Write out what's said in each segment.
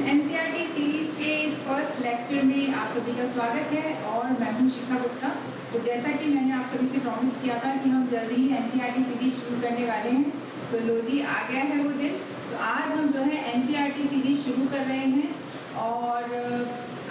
NCERT series के इस first lecture में आप सभी का स्वागत है और मैं हूं शिखा गुप्ता। तो जैसा कि मैंने आप सभी से प्रॉमिस किया था कि हम जल्दी ही एनसीईआरटी सीरीज शुरू करने वाले हैं, तो लो जी आ गया है वो दिन। तो आज हम जो है एनसीईआरटी सीरीज शुरू कर रहे हैं और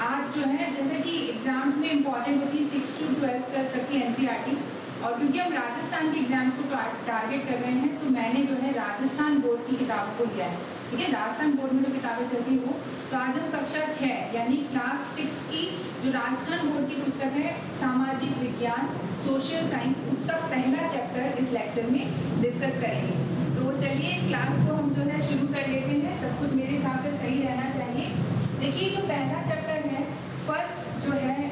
आज जो है जैसे कि एग्जाम्स में इम्पॉर्टेंट होती है 6 to 12 तक की एनसीईआरटी, और क्योंकि हम राजस्थान के एग्जाम्स को टारगेट कर रहे हैं तो मैंने जो है राजस्थान बोर्ड की किताबों को लिया है। ठीक है, राजस्थान बोर्ड में जो किताबें चलती है वो, तो आज हम कक्षा 6 यानी क्लास 6 की जो राजस्थान बोर्ड की पुस्तक है सामाजिक विज्ञान सोशल साइंस, उसका पहला चैप्टर इस लेक्चर में डिस्कस करेंगे। तो चलिए इस क्लास को हम जो है शुरू कर लेते हैं। सब कुछ मेरे हिसाब से सही रहना चाहिए। देखिए जो पहला चैप्टर है, फर्स्ट जो है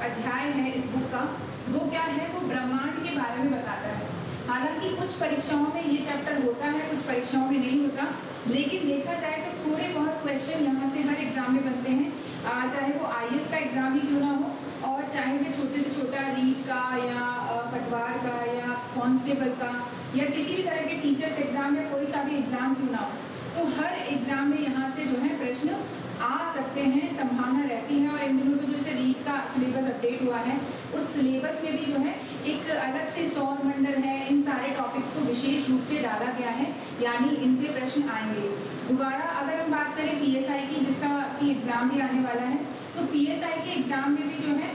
अध्याय है इस बुक का, वो क्या है, वो ब्रह्मांड के बारे में बताता है। हालांकि कुछ परीक्षाओं में ये चैप्टर होता है, कुछ परीक्षाओं में नहीं होता, लेकिन देखा जाए तो थोड़े बहुत क्वेश्चन यहाँ से हर एग्जाम में बनते हैं, चाहे वो आईएएस का एग्जाम ही क्यों ना हो और चाहे वो छोटे से छोटा रीट का या पटवार का या कांस्टेबल का या किसी भी तरह के टीचर्स एग्जाम या कोई सा भी एग्जाम क्यों ना हो, तो हर एग्जाम में यहाँ से जो है प्रश्न आ सकते हैं, संभावना रहती है। और इन दिनों तो जैसे रीट का सिलेबस अपडेट हुआ है, उस सिलेबस में भी जो है एक अलग से सौर मंडल है, इन सारे टॉपिक्स को विशेष रूप से डाला गया है, यानी इनसे प्रश्न आएंगे। दोबारा अगर हम बात करें पीएसआई की, जिसका की एग्जाम भी आने वाला है, तो पीएसआई के एग्जाम में भी जो है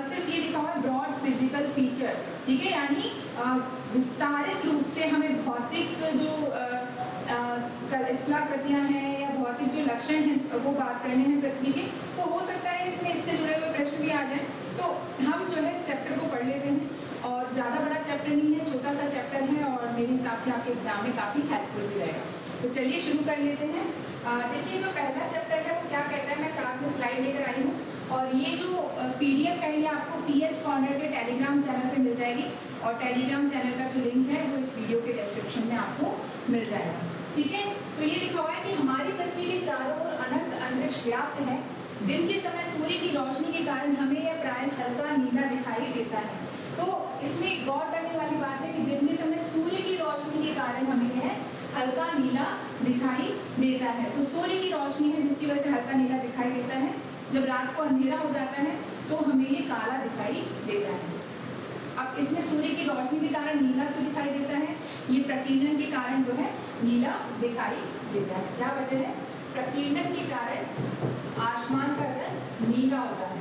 सिर्फ ये लिखा हुआ है ब्रॉड फिजिकल फीचर। ठीक है, यानी विस्तारित रूप से हमें भौतिक जो स्थलाकृतियाँ हैं या भौतिक जो लक्षण हैं वो बात करने हैं पृथ्वी के, तो हो सकता है इसमें इससे जुड़े हुए प्रश्न भी आ जाए। तो हम जो है इस चैप्टर को पढ़ लेते हैं, और ज़्यादा बड़ा चैप्टर नहीं है, छोटा सा चैप्टर है और मेरे हिसाब से आपके एग्जाम में काफ़ी हेल्पफुल भी रहेगा। तो चलिए शुरू कर लेते हैं। देखिए जो पहला चैप्टर है वो क्या कहता है, मैं साथ में स्लाइड लेकर आई हूँ, और ये जो पीडीएफ है ये आपको पीएस कॉर्नर के टेलीग्राम चैनल पे मिल जाएगी, और टेलीग्राम चैनल का जो लिंक है वो इस वीडियो के डिस्क्रिप्शन में आपको मिल जाएगा। ठीक है, तो ये लिखा हुआ है कि हमारी पृथ्वी के चारों ओर अनंत अंतरिक्ष व्याप्त है। दिन के समय सूर्य की रोशनी के कारण हमें यह प्राय हल्का नीला दिखाई देता है। तो इसमें गौर करने वाली बात है कि दिन के समय सूर्य की रोशनी के कारण हमें यह हल्का नीला दिखाई देता है। तो सूर्य की रोशनी है जिसकी वजह से हल्का नीला दिखाई देता है। जब रात को अंधेरा हो जाता है तो हमें ये काला दिखाई देता है। अब इसमें सूर्य की रोशनी के कारण नीला क्यों दिखाई देता है, ये प्रकीर्णन के कारण जो है नीला दिखाई देता है। क्या वजह है, प्रकीर्णन के कारण आसमान का रंग नीला होता है।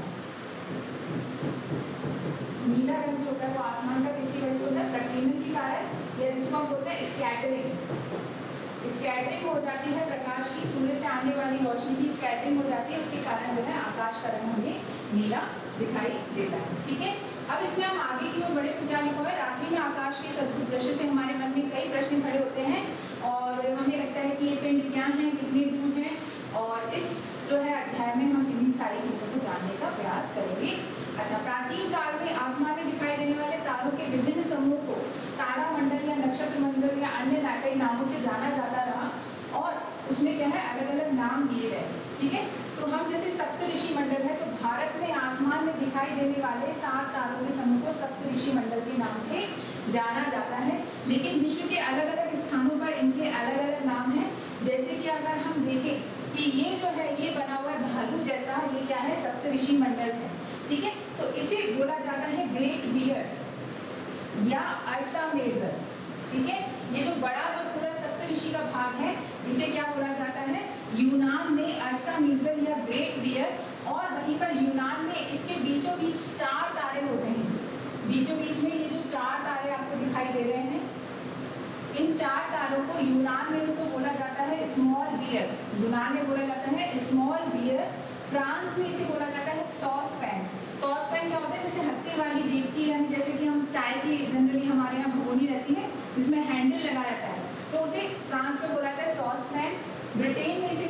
नीला रंग जो होता है वो आसमान का किसकी वजह से होता है, प्रकीर्णन के कारण, या जिसको हम बोलते हैं स्कैटरिंग। स्कैटरिंग हो जाती है प्रकाश की, सूर्य से आने वाली रोशनी की स्कैटरिंग हो जाती है, उसके कारण जो है आकाश का रंग हमें नीला दिखाई देता है। ठीक है, अब इसमें हम आगे की ओर बढ़े तो क्या लिखा है, रात्रि में आकाश के अद्भुत दृश्य से हमारे मन में कई प्रश्न खड़े होते हैं और हमें लगता है कि ये पिंड क्या है, कितने दूर हैं, और इस जो है अध्याय में हम इन्हीं सारी चीज़ों को जानने का प्रयास करेंगे। अच्छा, प्राचीन काल में आसमान में दिखाई देने वाले तारों के विभिन्न समूह को तारा मंडल या नक्षत्र मंडल या अन्य कई नामों से जाना जाता रहा, और उसमें क्या है अलग अलग नाम दिए गए। ठीक है, तो हम जैसे सप्तऋषि मंडल है, तो भारत में आसमान में दिखाई देने वाले 7 तारों के समूह को सप्तऋषि मंडल के नाम से जाना जाता है, लेकिन विश्व के अलग अलग स्थानों पर इनके अलग अलग नाम हैं। जैसे कि अगर हम देखें कि ये जो है ये बना हुआ है भालू जैसा, ये क्या है, सप्तऋषि मंडल है। ठीक है, तो इसे बोला जाता है ग्रेट बियर या अर्सा मेजर। ठीक है, ये जो बड़ा जो पूरा सप्तऋषि का भाग है इसे क्या बोला जाता है, यूनान में अर्सा मेजर या ग्रेट बियर, और वहीं पर यूनान में इसके बीचों बीच 4 तारे होते हैं। बीचों बीच में ये जो 4 तारे आपको दिखाई दे रहे हैं, इन 4 तारों को यूनान में तो बोला जाता है स्मॉल बियर, यूनान में बोला जाता है स्मॉल बियर, फ्रांस में इसे बोला जाता है सॉसपैन। सॉसपैन क्या होता है, जैसे हत्ते वाली डेगची, यानी जैसे कि हम चाय की जनरली हमारे यहाँ भगोनी रहती है जिसमें हैंडल लगा रहता है, तो उसे फ्रांस में बोला जाता है सॉसपैन। ब्रिटेन में इसे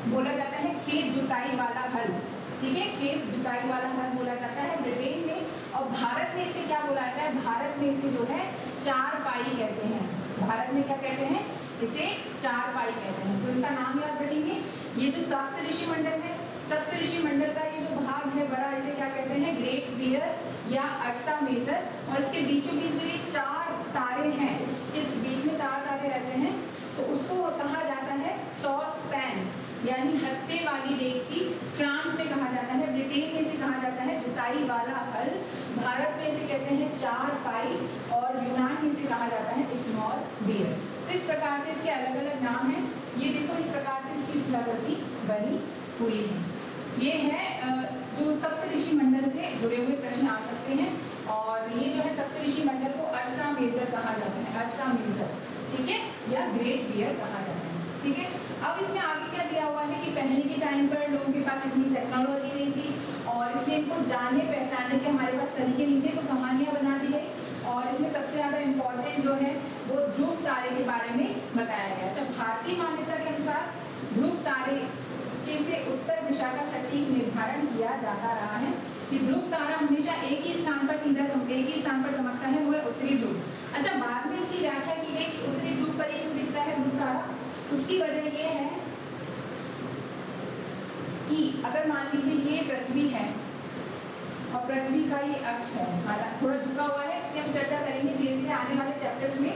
बोला जाता है खेत जुताई वाला हल। ठीक है, खेत जुताई वाला हल बोला जाता है ब्रिटेन में। और भारत में इसे क्या बोला जाता है, भारत में इसे जो है चारपाई कहते हैं। भारत में क्या कहते हैं, इसे चारपाई कहते हैं। तो इसका नाम याद रखेंगे। ये जो सप्तऋषि मंडल है, सप्तऋषि मंडल का ये जो भाग है बड़ा, इसे क्या कहते हैं, ग्रेट बियर या अर्सा मेजर। और इसके बीचों बीच जो ये 4 तारे हैं, इसके बीच में 4 तारे रहते हैं, तो उसको कहा जाता है सॉसपैन, यानी स्पेन में से कहा जाता है जुताई वाला हल, भारत में से कहते हैं चार पाई, और यूनान में से कहा जाता है स्मॉल बियर। तो इस प्रकार से इसके अलग अलग नाम हैं। ये देखो इस प्रकार से इसकी स्लगती बनी हुई है। ये है जो सप्त ऋषि मंडल से जुड़े हुए प्रश्न आ सकते हैं, और ये जो है सप्त ऋषि मंडल को अर्सा मेजर कहा जाता है, अर्सा मेजर, ठीक है, या ग्रेट बियर कहा जाता है, ठीक है। अब इसमें आगे क्या दिया हुआ है कि पहले के टाइम पर लोगों के पास इतनी टेक्नोलॉजी नहीं थी, और इसलिए इनको जानने पहचानने के हमारे पास तरीके नहीं थे, तो कहानियाँ बना दी गई, और इसमें सबसे ज़्यादा इम्पोर्टेंट जो है वो ध्रुव तारे के बारे में बताया गया। जब भारतीय मान्यता के अनुसार ध्रुव तारे से उत्तर दिशा का सटीक निर्धारण किया जाता रहा है कि ध्रुव तारा हमेशा एक ही स्थान पर सीधा एक ही स्थान पर चमकता है, वो है उत्तरी ध्रुव। अच्छा, बाद में इसकी व्याख्या की गई कि उत्तरी ध्रुव पर ही क्यों दिखता है ध्रुव तारा। उसकी वजह ये है कि अगर मान लीजिए ये पृथ्वी है और पृथ्वी का ये अक्ष है, हालांकि थोड़ा झुका हुआ है, इसकी हम चर्चा करेंगे धीरे धीरे आने वाले चैप्टर्स में।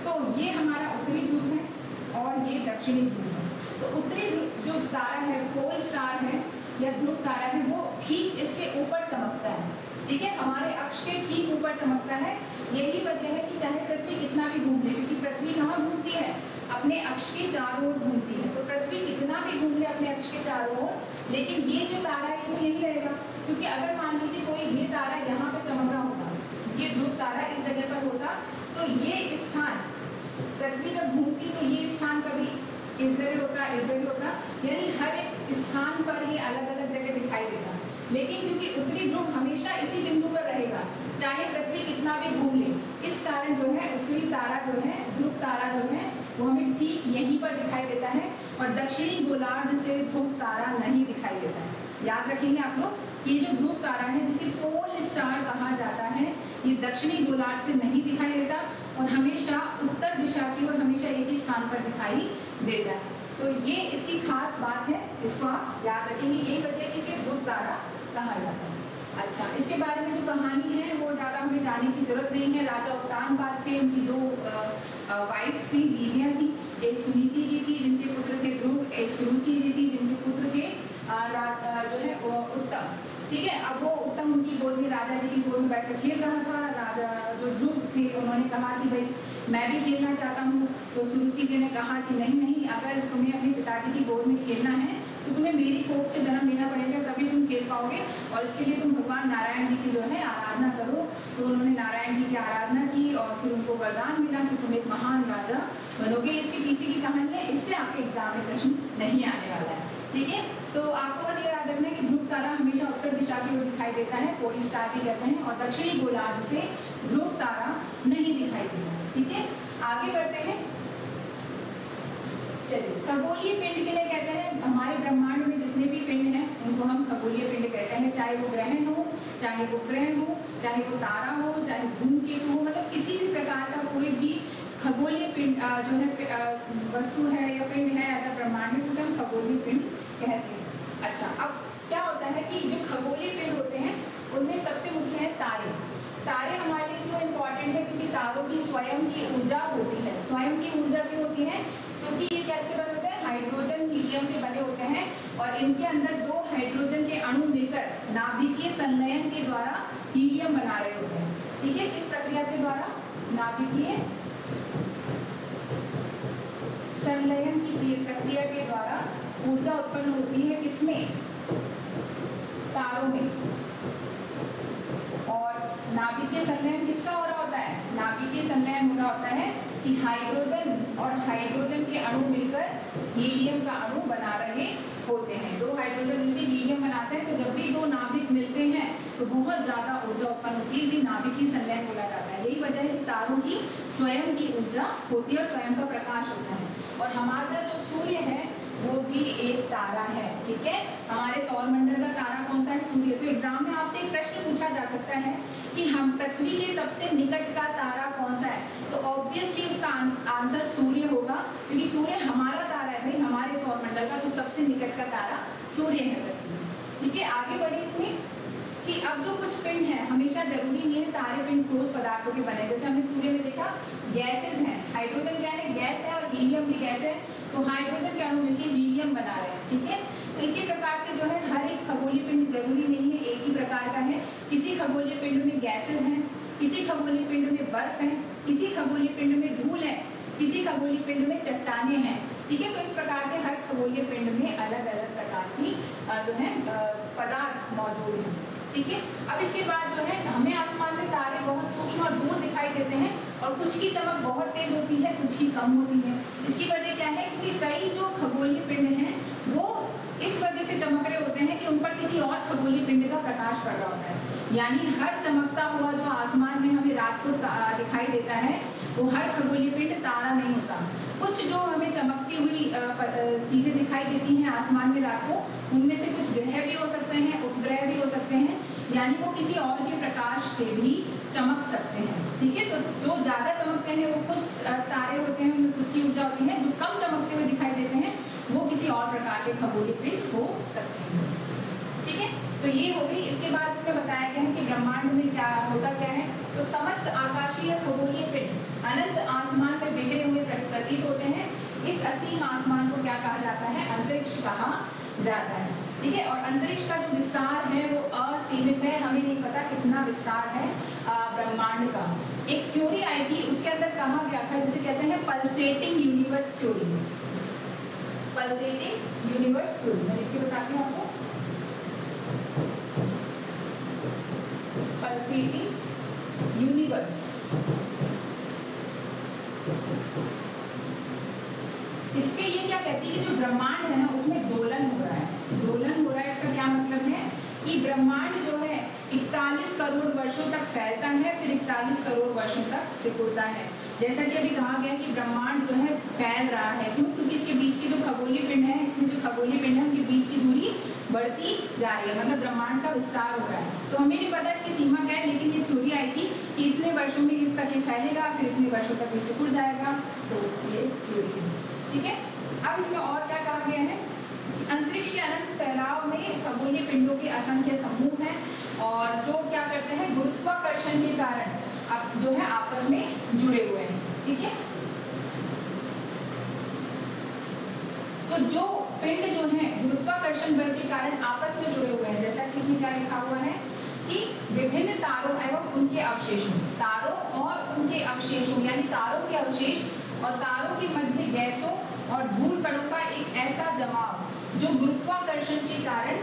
तो ये हमारा उत्तरी ध्रुव है और ये दक्षिणी ध्रुव है। तो उत्तरी जो तारा है, पोल स्टार है या ध्रुव तारा है, वो ठीक इसके ऊपर चमकता है, ठीक है, हमारे अक्ष के ठीक ऊपर चमकता है। यही वजह है कि चाहे पृथ्वी कितना भी घूम ले, क्योंकि पृथ्वी कहाँ घूमती है, अपने अक्ष के चारों ओर घूमती है, तो पृथ्वी कितना भी घूम ले अपने अक्ष के चारों ओर, लेकिन ये जो तारा है ये तो यही रहेगा। क्योंकि अगर मान लीजिए कोई ये तारा यहाँ पर चमक रहा होता, ये ध्रुव तारा इस जगह पर होता, तो ये स्थान पृथ्वी जब घूमती तो ये स्थान कभी इस जगह होता, इस जगह होता, यानी हर एक स्थान पर ये अलग अलग जगह दिखाई देता। लेकिन क्योंकि उत्तरी ध्रुव हमेशा इसी बिंदु पर रहेगा, चाहे पृथ्वी कितना भी घूम ले, इस कारण जो है उत्तरी तारा जो है, ध्रुव तारा जो है, वो हमें ठीक यहीं पर दिखाई देता है, और दक्षिणी गोलार्ध से ध्रुव तारा नहीं दिखाई देता है। याद रखेंगे आप लोग, ये जो ध्रुव तारा है जिसे पोल स्टार कहा जाता है, ये दक्षिणी गोलार्ध से नहीं दिखाई देता और हमेशा उत्तर दिशा की ओर हमेशा एक ही स्थान पर दिखाई देता है। तो ये इसकी खास बात है, इसको आप याद रखेंगे, यही वजह कि इसे ध्रुव तारा कहा जाता है। अच्छा, इसके बारे में जो कहानी है वो ज़्यादा हमें जानने की जरूरत नहीं है। राजा उत्तानपाद थे, उनकी दो वाइफ्स थी, बीवियाँ थी, एक सुनीति जी थी जिनके पुत्र थे ध्रुव, एक सुरुचि जी थी जिनके पुत्र थे जो है उत्तम, ठीक है। अब वो उत्तम उनकी गोद में, राजा जी की गोद में बैठकर खेल रहा था। राजा जो ध्रुव थे उन्होंने कहा कि भाई मैं भी खेलना चाहता हूँ, तो सुरुचि जी ने कहा कि नहीं नहीं, अगर तुम्हें अपने पिताजी की गोद में खेलना है तो तुम्हें मेरी कोख से जन्म लेना पड़ेगा, तभी तुम खेल पाओगे, और इसके लिए तुम भगवान नारायण जी की जो है आराधना करो। तो उन्होंने नारायण जी की आराधना की और फिर उनको वरदान मिला कि तुम एक महान राजा बनोगे। इसके पीछे की कहानी है, इससे आपके एग्जाम में प्रश्न नहीं आने वाला है, ठीक है। तो आपको बस ये याद रखना है कि ध्रुव तारा हमेशा उत्तर दिशा की ओर दिखाई देता है, पोल स्टार भी कहते हैं, और दक्षिणी गोलार्ध से ध्रुव तारा नहीं दिखाई देता, ठीक है। आगे बढ़ते हैं, चलिए। खगोलीय पिंड के लिए कहते हैं हमारे ब्रह्मांड में जितने भी पिंड हैं उनको हम खगोलीय पिंड कहते हैं, चाहे वो ग्रह हो, चाहे वो ग्रह हो, चाहे वो तारा हो, चाहे धूमकेतु हो, मतलब किसी भी प्रकार का कोई भी खगोलीय पिंड जो है वस्तु है या पिंड है अगर ब्रह्मांड में, उसे हम खगोलीय पिंड कहते हैं। अच्छा, अब क्या होता है कि जो खगोलीय पिंड होते हैं उनमें सबसे मुख्य है तारे। तारे हमारे लिए क्यों इम्पॉर्टेंट है, क्योंकि तारों की स्वयं की ऊर्जा होती है। स्वयं की ऊर्जा क्यों होती है, क्योंकि ये कैसे बने होते हैं, हाइड्रोजन हीलियम से बने होते हैं, और इनके अंदर दो हाइड्रोजन के अणु मिलकर नाभिकीय संलयन के द्वारा हीलियम बना रहे होते हैं, ठीक है। किस प्रक्रिया के द्वारा, नाभिकीय संलयन की प्रक्रिया के द्वारा ऊर्जा उत्पन्न होती है, किसमें, तारों में। और नाभिकीय संलयन किसका हो रहा होता है, नाभिकीय संलयन हो रहा होता है कि हाइड्रोजन और हाइड्रोजन के अणु मिलकर हीलियम का अणु बना रहे होते हैं। दो हाइड्रोजन मिलकर हीलियम बनाते हैं, तो जब भी दो नाभिक मिलते हैं तो बहुत ज़्यादा ऊर्जा उत्पन्न होती है, इसी नाभिकीय संलयन बोला जाता है। यही वजह है कि तारों की स्वयं की ऊर्जा होती है और स्वयं का प्रकाश होता है। और हमारा जो सूर्य है वो भी एक तारा है, ठीक है। हमारे सौरमंडल का तारा कौन सा है, सूर्य। तो एग्जाम में आपसे एक प्रश्न पूछा जा सकता है कि हम पृथ्वी के सबसे निकट का तारा कौन सा है, तो ऑब्वियसली उसका आंसर सूर्य होगा, क्योंकि सूर्य हमारा तारा है भाई, हमारे सौरमंडल का, तो सबसे निकट का तारा सूर्य है पृथ्वी, ठीक है। आगे बढ़े इसमें कि अब जो कुछ पिंड है, हमेशा जरूरी नहीं है सारे पिंड ठोस पदार्थों के बने। जैसे हमने सूर्य में देखा गैसेज हैं, हाइड्रोजन क्या है, गैस है, और हीलियम भी गैस है, तो हाइड्रोजन के अणु मिलकर हीलियम बना रहे हैं, ठीक है। तो इसी प्रकार से जो है हर एक खगोलीय पिंड जरूरी नहीं है एक ही प्रकार का है। किसी खगोलीय पिंड में गैसेज हैं, किसी खगोलीय पिंड में बर्फ है, किसी खगोलीय पिंड में धूल है, किसी खगोलीय पिंड में चट्टानें हैं। ठीक है, तो इस प्रकार से हर खगोलीय पिंड में अलग अलग प्रकार की जो है पदार्थ मौजूद हैं। ठीक है, अब इसके बाद जो है हमें आसमान में तारे बहुत सूक्ष्म और दूर दिखाई देते हैं और कुछ की चमक बहुत तेज होती है, कुछ की कम होती है। इसकी वजह क्या है? क्योंकि कई जो खगोलीय पिंड हैं वो इस वजह से चमक रहे होते हैं कि उन पर किसी और खगोलीय पिंड का प्रकाश पड़ रहा होता है। यानी हर चमकता हुआ जो आसमान में हमें रात को दिखाई देता है वो हर खगोलीय पिंड तारा नहीं होता। कुछ जो हमें चमकती हुई चीज़ें दिखाई देती हैं आसमान में रात को, उनमें से कुछ ग्रह भी हो सकते हैं, उपग्रह भी हो सकते हैं, यानी वो किसी और के प्रकाश से भी चमक सकते हैं। ठीक है, तो जो ज़्यादा चमकते हैं वो खुद तारे होते हैं, उनमें खुद की ऊर्जा होती है। जो कम चमकते हुए दिखाई देते हैं वो किसी और प्रकार के खगोलीय पिंड हो सकते हैं। ठीक है, तो ये हो गई। इसके बाद इसमें बताया गया है कि ब्रह्मांड में क्या होता क्या है। तो समस्त आकाशीय खगोलीय पिंड अनंत आसमान में बिखरे हुए प्रतीत होते हैं। इस असीम आसमान को क्या कहा जाता है? अंतरिक्ष कहा जाता है। ठीक है, और अंतरिक्ष का जो विस्तार है वो असीमित है। हमें नहीं पता कितना विस्तार है ब्रह्मांड का। एक थ्योरी आई थी, उसके अंदर कहा गया था, जिसे कहते हैं pulsating universe theory. Pulsating universe theory मैं लिख के बताती हूँ आपको। पल्सेटिंग यूनिवर्स, इसके ये क्या कहती है कि जो ब्रह्मांड है ना उसमें दोलन हो रहा है। दोलन हो रहा है, इसका क्या मतलब है कि ब्रह्मांड जो है 41 करोड़ वर्षों तक फैलता है, फिर 41 करोड़ वर्षों तक सिकुड़ता है। जैसा कि अभी कहा गया कि ब्रह्मांड जो है फैल रहा है, क्यों? क्योंकि इसके बीच की जो खगोलीय पिंड है, इसमें जो खगोलीय पिंड है उनके बीच की दूरी बढ़ती जा रही है, मतलब ब्रह्मांड का विस्तार हो रहा है। तो हमें नहीं पता इसकी सीमा क्या है, लेकिन ये थ्योरी आई थी कि इतने वर्षों में तक ये फैलेगा, फिर इतने वर्षों तक ये सिकुड़ जाएगा। तो ये थ्योरी है। ठीक है, अब इसमें और क्या कहा गया है? अंतरिक्ष के अनंत फैलाव में खगोलीय पिंडों के असंख्य समूह हैं और जो क्या करते हैं गुरुत्वाकर्षण के कारण अब जो है आपस में जुड़े हुए हैं। ठीक है, तो जो पिंड जो है गुरुत्वाकर्षण बल के कारण आपस में जुड़े हुए हैं, जैसा कि इसमें क्या लिखा हुआ है कि विभिन्न तारों एवं उनके अवशेषों, तारों और उनके अवशेषों यानी तारों के अवशेष और तारों के मध्य गैसों और धूल कणों का एक ऐसा जमाव जो गुरुत्वाकर्षण के कारण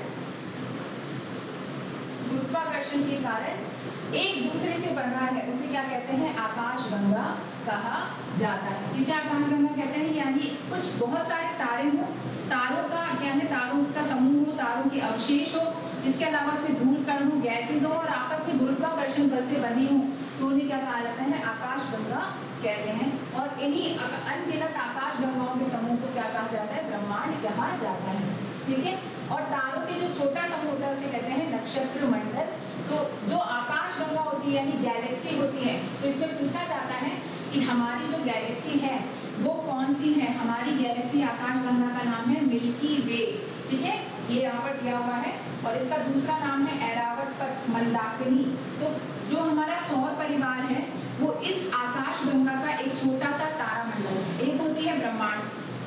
एक दूसरे से बंधा है, उसे क्या कहते हैं? आकाशगंगा कहा जाता है। इसे आकाशगंगा कहते हैं। यानी कुछ बहुत सारे तारे हो, तारों का क्या है? तारों का समूह हो, तारों के अवशेष हो, इसके अलावा उसमें धूल कण हो, गैसेज हो और आपस में गुरुत्वाकर्षण बल से बनी हो, तो उन्हें क्या कहा जाता है? आकाशगंगा कहते हैं। और इन्हीं अनगिनत आकाशगंगाओं के समूह को क्या कहा जाता है? ब्रह्मांड कहा जाता है। ठीक है, और तारों के जो छोटा समूह होता है उसे कहते हैं नक्षत्र मंडल। तो जो आकाशगंगा होती है यानी गैलेक्सी होती है, तो इसमें पूछा जाता है कि हमारी जो गैलेक्सी है वो कौन सी है? हमारी गैलेक्सी आकाशगंगा का नाम है मिल्की वे। ठीक है, ये यहाँ पर दिया हुआ है। और इसका दूसरा नाम है ऐरावत पथ मंदाकिनी। तो जो हमारा सौर परिवार है वो इस आकाशगंगा का एक छोटा सा तारामंडल है। एक होती है ब्रह्मांड,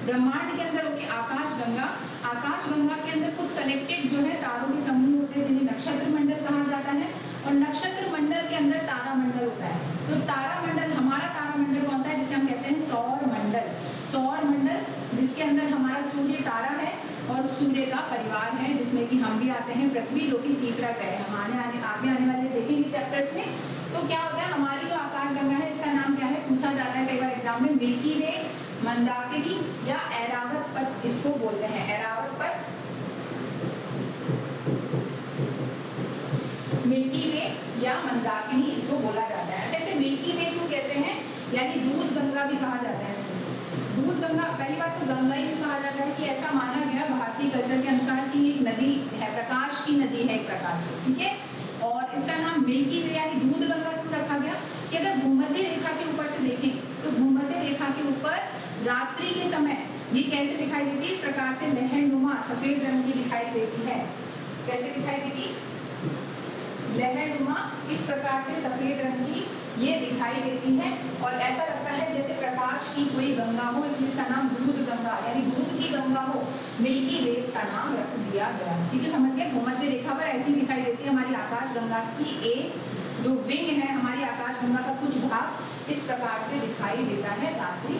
ब्रह्मांड के अंदर होगी आकाशगंगा, आकाशगंगा के अंदर कुछ सेलेक्टेड जो है तारों के समूह होते हैं जिन्हें नक्षत्र मंडल कहा जाता है, और नक्षत्र मंडल के अंदर तारामंडल होता है। तो तारामंडल, हमारा तारामंडल कौन सा है? जिसे हम कहते हैं सौर मंडल। सौर मंडल जिसके अंदर हमारा सूर्य तारा है और सूर्य का परिवार है, जिसमें कि हम भी आते हैं, पृथ्वी जो कि तीसरा ग्रह है। हम आगे आने वाले देखेंगे चैप्टर्स में। तो क्या होता है, हमारी जो आकाशगंगा है इसका नाम क्या है? पूछा जाता है कई बार एग्जाम में, मिल्की वे, मंदाकिनी या ऐरावत पथ इसको बोलते हैं। ऐरावत पथ, मिल्की वे या मंदाकिनी इसको बोला जाता है। अच्छा, इसे मिल्की वे क्यों कहते हैं? यानी दूध गंगा भी कहा जाता है इसको। दूध गंगा, पहली बात तो गंगा ही कहा जाता है कि ऐसा माना गया भारतीय कल्चर के अनुसार कि एक नदी है, प्रकाश की नदी है एक प्रकार से। ठीक है, और इसका नाम मिल्की वे यानी दूध गंगा क्यों रखा गया कि अगर भूमध्य रेखा के ऊपर से देखें तो भूमध्य रेखा के ऊपर रात्रि के समय ये कैसे दिखाई देती है? इस प्रकार से लहरनुमा सफेद रंग की दिखाई देती है। कैसे दिखाई देती? लहरनुमा इस प्रकार से सफेद रंग की ये दिखाई देती है और ऐसा लगता है जैसे प्रकाश की कोई गंगा हो, इसलिए इसका नाम दूध गंगा यानी दूध की गंगा हो, मिल्की वे इसका नाम रख दिया गया। ठीक है, समझ गए। भूमध्य रेखा पर ऐसी दिखाई देती है हमारी आकाश गंगा की एक जो विंग है, हमारी आकाश गंगा का कुछ भाग इस प्रकार से दिखाई देता है रात्रि।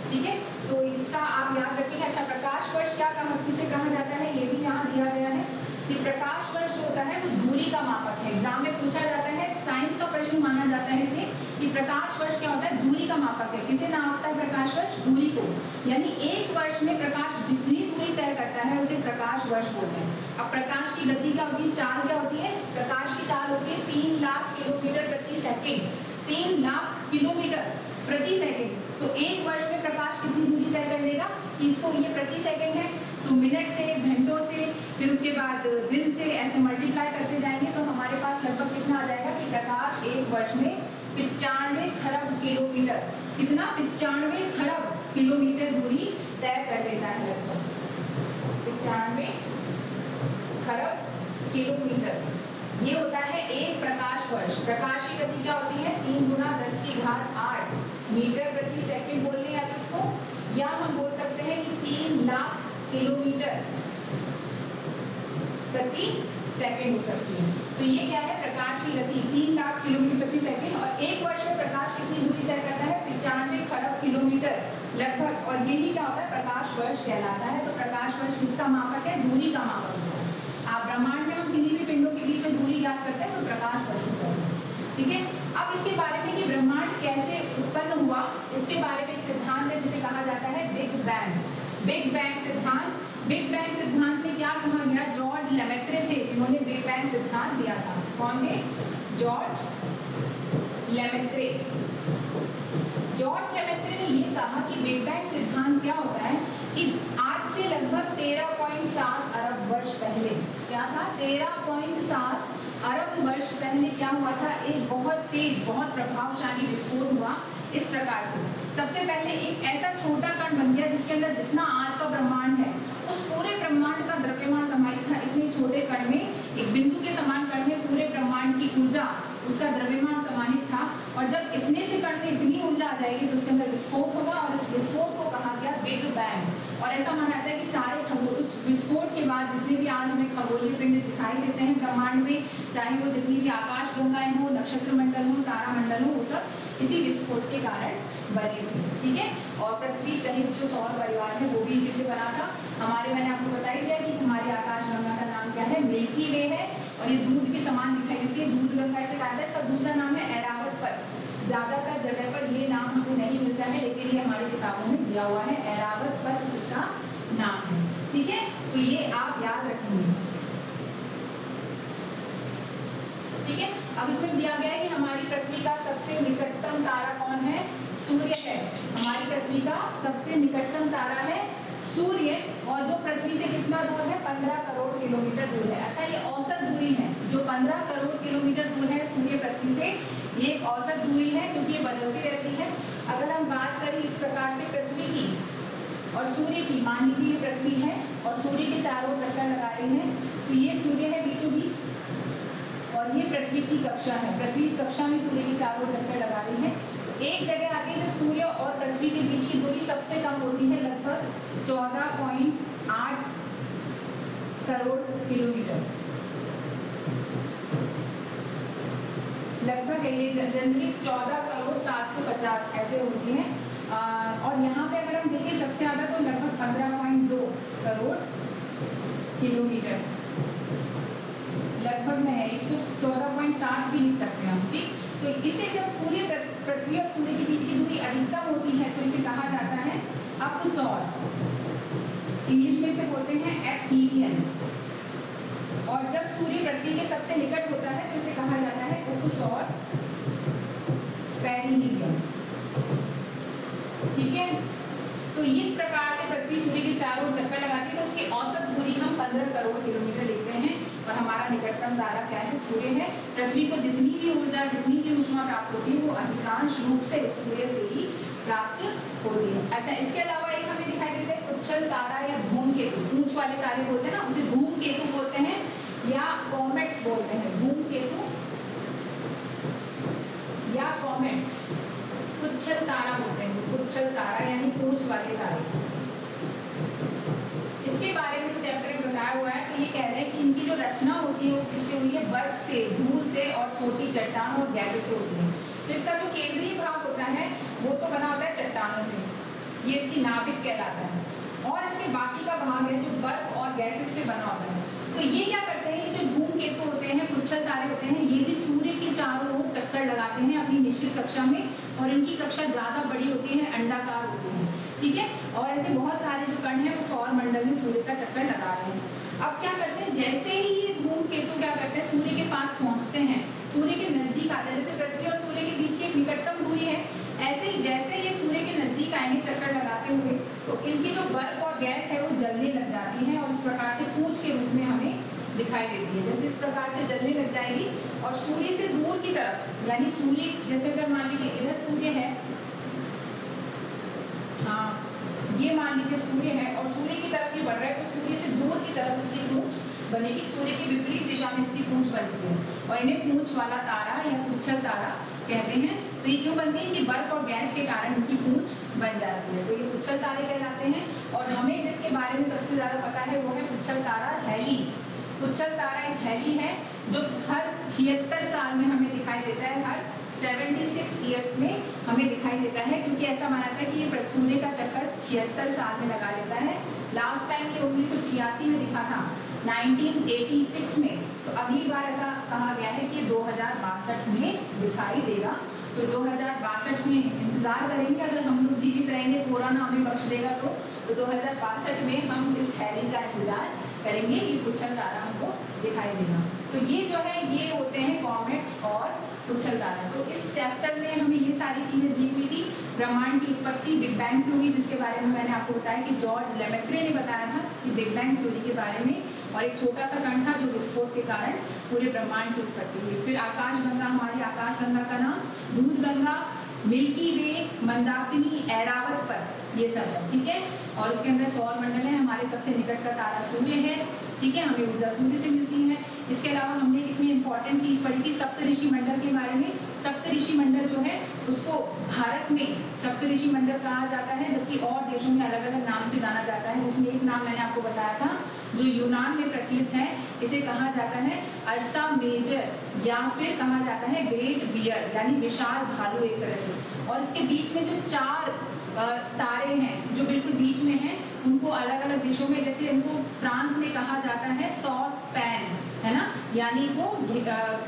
ठीक है, तो इसका आप याद रखेंगे। अच्छा, प्रकाश वर्ष क्या किसे कहा जाता है, ये भी यहाँ दिया गया है कि प्रकाश वर्ष जो होता है वो दूरी का मापक है। एग्जाम में पूछा जाता है, साइंस का प्रश्न माना जाता है इसे, कि प्रकाश वर्ष क्या होता है, दूरी का मापक है। किसे नापता है प्रकाश वर्ष, दूरी को। यानी एक वर्ष में प्रकाश जितनी दूरी तय करता है उसे प्रकाश वर्ष बोलते हैं। अब प्रकाश की गति क्या होती है, चाल क्या होती है, प्रकाश की चाल होती है 3 लाख किलोमीटर प्रति सेकेंड। 3 लाख किलोमीटर प्रति सेकेंड। तो एक वर्ष में प्रकाश कितनी दूरी तय कर लेगा, इसको ये प्रति सेकेंड है, तो मिनट से, घंटों से, फिर उसके बाद दिन से, ऐसे मल्टीप्लाई करते जाएंगे तो हमारे पास लगभग कितना आ जाएगा कि प्रकाश एक वर्ष में 95 खरब किलोमीटर, कितना 95 खरब किलोमीटर दूरी तय कर लेता है। लगभग 95 खरब किलोमीटर ये होता है एक प्रकाश वर्ष। प्रकाश की गति क्या होती है, 3 × 10⁸ मीटर प्रति सेकंड बोल लें, या तो इसको, या हम बोल सकते हैं कि 3 लाख किलोमीटर प्रति सेकंड हो सकती है। तो ये क्या है, प्रकाश की गति 3 लाख किलोमीटर प्रति सेकंड, और एक वर्ष में प्रकाश कितनी दूरी तय करता है, 95 खरब किलोमीटर लगभग, और यही क्या होता है, प्रकाश वर्ष कहलाता है। तो प्रकाश वर्ष किसका मापक है, दूरी का मापक है। आप ब्रह्मांड में हम किसी भी पिंडों के बीच में दूरी ज्ञात करते हैं तो प्रकाश वर्ष होता है। ठीक है, अब इसके बारे में कि ब्रह्मांड कैसे उत्पन्न हुआ, इसके बारे में एक सिद्धांत है जिसे कहा जाता है बिग बैंग। बिग बैंग सिद्धांत। बिग बैंग सिद्धांत में क्या कहा गया, जॉर्ज लेमेत्रे थे जिन्होंने बिग बैंग सिद्धांत दिया था। कौन थे, जॉर्ज लेमेत्रे। जॉर्ज लेमेत्रे ने ये कहा कि बिग बैंग सिद्धांत क्या होता है कि आज से लगभग 13.7 अरब वर्ष पहले, क्या था, 13.7 अरब वर्ष पहले क्या हुआ था, एक बहुत तेज, बहुत प्रभावशाली विस्फोट हुआ। इस प्रकार से सबसे पहले एक ऐसा छोटा कण बन गया जिसके अंदर जितना आज का ब्रह्मांड है उस पूरे ब्रह्मांड का द्रव्यमान समाहित था। इतने छोटे कण में, एक बिंदु के समान कण में पूरे ब्रह्मांड की ऊर्जा, उसका द्रव्यमान समाहित था। और जब इतने से कण में इतनी ऊर्जा आ जाएगी तो उसके अंदर विस्फोट होगा, और इस विस्फोट को कहा गया बिग बैंग। और ऐसा माना जाता है कि सारे खगोल, उस विस्फोट के बाद जितने भी आज हमें खगोलीय पिंड दिखाई देते हैं ब्रह्मांड में, चाहे वो जितनी भी आकाश गंगाएं हो, नक्षत्र मंडल हो, तारामंडल हो, वो सब इसी विस्फोट के कारण बने थे। ठीक है, और पृथ्वी सहित जो सौर परिवार है वो भी इसी से बना था। हमारे, मैंने आपको बता ही दिया कि हमारी आकाश गंगा का नाम क्या है, मिल्की वे है, और ये दूध के समान दिखाई देती है। दूध गंगा ऐसे कहा जाता है। इसका दूसरा नाम है ऐरावत पथ। ज्यादातर जगह पर ये नाम हमें नहीं मिलता है, लेकिन ये हमारी किताबों में दिया हुआ है, ऐरावत पथ इसका नाम है। ठीक है, तो ये आप याद रखेंगे। ठीक है, अब इसमें दिया गया है कि हमारी पृथ्वी का सबसे निकटतम तारा कौन है, सूर्य है। हमारी पृथ्वी का सबसे निकटतम तारा है सूर्य, और जो पृथ्वी से कितना दूर है, 15 करोड़ किलोमीटर दूर है। अर्थात ये औसत दूरी है, जो 15 करोड़ किलोमीटर दूर है सूर्य पृथ्वी से, ये एक औसत दूरी है, क्योंकि ये बदलती रहती है। अगर हम बात करें इस प्रकार से पृथ्वी की और सूर्य की, मान लीजिए ये पृथ्वी है और सूर्य के चारों चक्कर लगा रही है, तो ये सूर्य है बीचों बीच, और ये पृथ्वी की कक्षा है। पृथ्वी इस कक्षा में सूर्य के चारों चक्कर लगा रही है। एक जगह आती है जब सूर्य और पृथ्वी के बीच की दूरी सबसे कम होती है, लगभग 14.8 करोड़ किलोमीटर। लगभग ये जनरली 14 करोड़ 750 ऐसे होती हैं। और यहाँ पे अगर हम देखें सबसे ज़्यादा तो लगभग 15.2 करोड़ किलोमीटर लगभग में है। इसको 14.7 भी लिख सकते हैं हम। ठीक, तो इसे जब सूर्य, पृथ्वी और सूर्य के बीच की दूरी अधिकतम होती है तो इसे कहा जाता है अपसौर। इंग्लिश में इसे बोलते हैं एपीलियन। और जब सूर्य पृथ्वी के सबसे निकट होता है तो इसे कहा जाता है उपसौर पेरिहीलियन। ठीक है, तो इस प्रकार से पृथ्वी सूर्य के चारों ओर चक्कर लगाती है, तो उसकी औसत दूरी हम 15 करोड़ किलोमीटर लिखते हैं। और हमारा निकटतम तारा क्या है, सूर्य है। पृथ्वी को जितनी भी ऊर्जा, जितनी भी ऊष्मा प्राप्त होती है वो अधिकांश रूप से सूर्य से ही प्राप्त होती है। अच्छा, इसके अलावा एक हमें दिखाई देता है उच्चल तारा या धूमकेतु। पूंछ वाले तारे बोलते हैं ना, उसे धूमकेतु बोलते हैं या कॉमेट्स बोलते हैं। धूमकेतु या कॉमेट्स, उच्चल तारा बोलते हैं। उच्चल तारा यानी पूंछ वाले तारे। इसके बारे में स्टेप होती है वो किससे हुई है? बर्फ से, धूल से और छोटी चट्टानों और गैसेस से होती है। तो इसका जो केंद्रीय भाग होता है वो तो बना होता है चट्टानों से, ये इसकी नाभिक कहलाता है, और इसके बाकी का भाग है जो बर्फ और गैसेस से बना होता है। तो ये क्या करते हैं, ये जो धूमकेतु होते हैं, पुच्छल तारे होते हैं, ये भी सूर्य के चारों ओर चक्कर लगाते हैं अपनी निश्चित कक्षा में, और इनकी कक्षा ज्यादा बड़ी होती है, अंडाकार होती है, ठीक है। और ऐसे बहुत सारे जो कण हैं वो सौर मंडल में सूर्य का चक्कर लगा रहे हैं। अब क्या करते हैं, जैसे ही ये धूमकेतु क्या करते हैं, सूर्य के पास पहुंचते हैं, सूर्य के नजदीक आते हैं, जैसे पृथ्वी और सूर्य के बीच की एक निकटतम दूरी है, ऐसे ही जैसे ये सूर्य के नजदीक आएंगे चक्कर लगाते हुए, तो इनकी जो बर्फ और गैस है वो जलने लग जाती है और इस प्रकार से पूंछ के रूप में हमें दिखाई देती है। जैसे इस प्रकार से जलने लग जाएगी और सूर्य से दूर की तरफ, यानी सूर्य जैसे अगर मान लीजिए इधर सूर्य है, हाँ ये मान लीजिए सूर्य है और सूर्य की तरफ ये बढ़ रहा है, तो सूर्य से दूर की तरफ इसकी पूंछ बनेगी, सूर्य की विपरीत दिशा में इसकी पूंछ बनती है और इन्हें पूंछ वाला तारा या पुच्छल तारा कहते हैं। तो ये क्यों बनती है कि बर्फ और गैस के कारण इनकी पूंछ बन जाती है, तो ये पुच्छल तारे कहलाते हैं। और हमें जिसके बारे में सबसे ज्यादा पता है वो है पुच्छल तारा हैली। पुच्छल तारा एक हैली है जो हर 76 साल में हमें दिखाई देता है, हर 76 ईयर्स में हमें दिखाई देता है, क्योंकि ऐसा माना था कि ये सूर्य का चक्कर 76 साल में लगा लेता है। लास्ट टाइम ये 1986 में दिखा था, 1986 में, तो अगली बार ऐसा कहा गया है कि 2062 में दिखाई देगा। तो 2062 में इंतजार करेंगे, अगर हम लोग जीवित रहेंगे, कोरोना हमें बख्श देगा तो 2062 में हम इस हैली का इंतजार करेंगे कि पुच्छल तारा हमको दिखाई देगा। तो ये जो है ये होते हैं कॉमेट्स और पुच्छल तारा। तो इस चैप्टर में हमें ये सारी चीजें दी हुई थी। ब्रह्मांड की उत्पत्ति बिग बैंग से हुई, जिसके बारे में मैंने आपको बताया कि जॉर्ज लेमेट्रे ने बताया था कि बिग बैंग थ्योरी के बारे में, और एक छोटा सा कण था जो विस्फोट के कारण पूरे ब्रह्मांड की उत्पत्ति हुई। फिर आकाशगंगा, हमारी आकाशगंगा का नाम दूध गंगा, मिल्की वे, मंदाकिनी, ऐरावत पथ, ये सब है, ठीक है। और उसके अंदर सौर मंडल है, हमारे सबसे निकट का तारा सूर्य है, ठीक है, हमें ऊर्जा सूर्य से मिलती है। इसके अलावा हमने इसमें इंपॉर्टेंट चीज पढ़ी थी सप्तऋषि मंडल के बारे में। सप्तऋषि मंडल जो है उसको भारत में सप्तऋषि मंडल कहा जाता है, जबकि और देशों में अलग अलग नाम से जाना जाता है, जिसमें एक नाम मैंने आपको बताया था जो यूनान में प्रचलित है, इसे कहा जाता है अर्सा मेजर, या फिर कहा जाता है ग्रेट बियर, यानी विशाल भालू एक तरह से। और इसके बीच में जो 4 तारे हैं जो बिल्कुल बीच में हैं, उनको अलग अलग देशों में, जैसे इनको फ्रांस में कहा जाता है सॉस पैन, है ना, यानी वो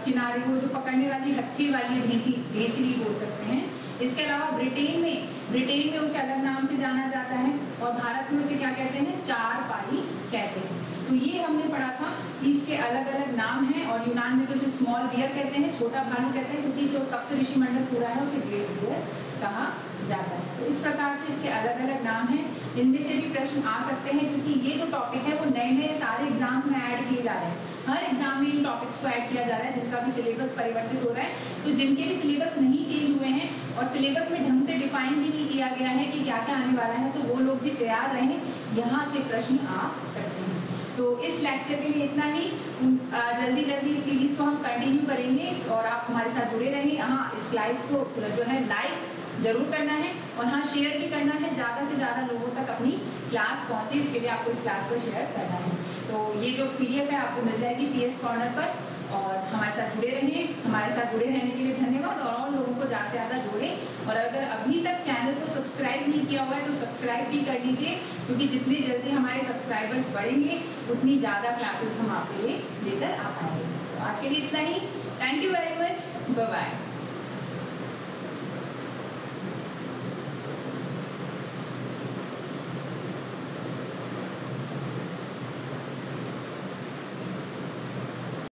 किनारे को जो पकड़ने वाली हत्थे वाली ढेंचरी बोल सकते हैं। इसके अलावा ब्रिटेन में उसे अलग नाम से जाना जाता है, और भारत में उसे क्या कहते हैं, 4 पाई कहते हैं। तो ये हमने पढ़ा था कि इसके अलग अलग नाम हैं, और यूनान में तो इसे स्मॉल बियर कहते हैं, छोटा भालू कहते हैं, क्योंकि जो सप्तऋषि मंडल पूरा है उसे ग्रेट बियर कहा जाता है। तो इस प्रकार से इसके अलग अलग नाम हैं, इनमें से भी प्रश्न आ सकते हैं, क्योंकि ये जो टॉपिक है वो नए नए सारे एग्जाम्स में ऐड किए जा रहे हैं। हर एग्जाम में इन टॉपिक्स को ऐड किया जा रहा है, जिनका भी सिलेबस परिवर्तित हो रहा है। तो जिनके भी सिलेबस नहीं चेंज हुए हैं और सिलेबस में ढंग से डिफाइन भी नहीं किया गया है कि क्या क्या आने वाला है, तो वो लोग भी तैयार रहें, यहाँ से प्रश्न आ सकते हैं। तो इस लेक्चर के लिए इतना ही। जल्दी जल्दी इस सीरीज को हम कंटिन्यू करेंगे और आप हमारे साथ जुड़े रहें। हाँ, इस क्लास को जो है लाइक जरूर करना है, और हाँ शेयर भी करना है, ज़्यादा से ज़्यादा लोगों तक अपनी क्लास पहुँचे, इसके लिए आपको इस क्लास को शेयर करना है। तो ये जो PDF है आपको मिल जाएगी PS कॉर्नर पर, और हमारे साथ जुड़े रहें। हमारे साथ जुड़े रहने के लिए धन्यवाद, और लोगों को ज़्यादा से ज़्यादा जोड़ें। और अगर अभी तक चैनल को सब्सक्राइब नहीं किया हुआ है तो सब्सक्राइब भी कर लीजिए, क्योंकि जितनी जल्दी हमारे सब्सक्राइबर्स बढ़ेंगे उतनी ज़्यादा क्लासेस हम आपके लिए लेकर आ पाएंगे। तो आज के लिए इतना ही। Thank you very much, bye bye.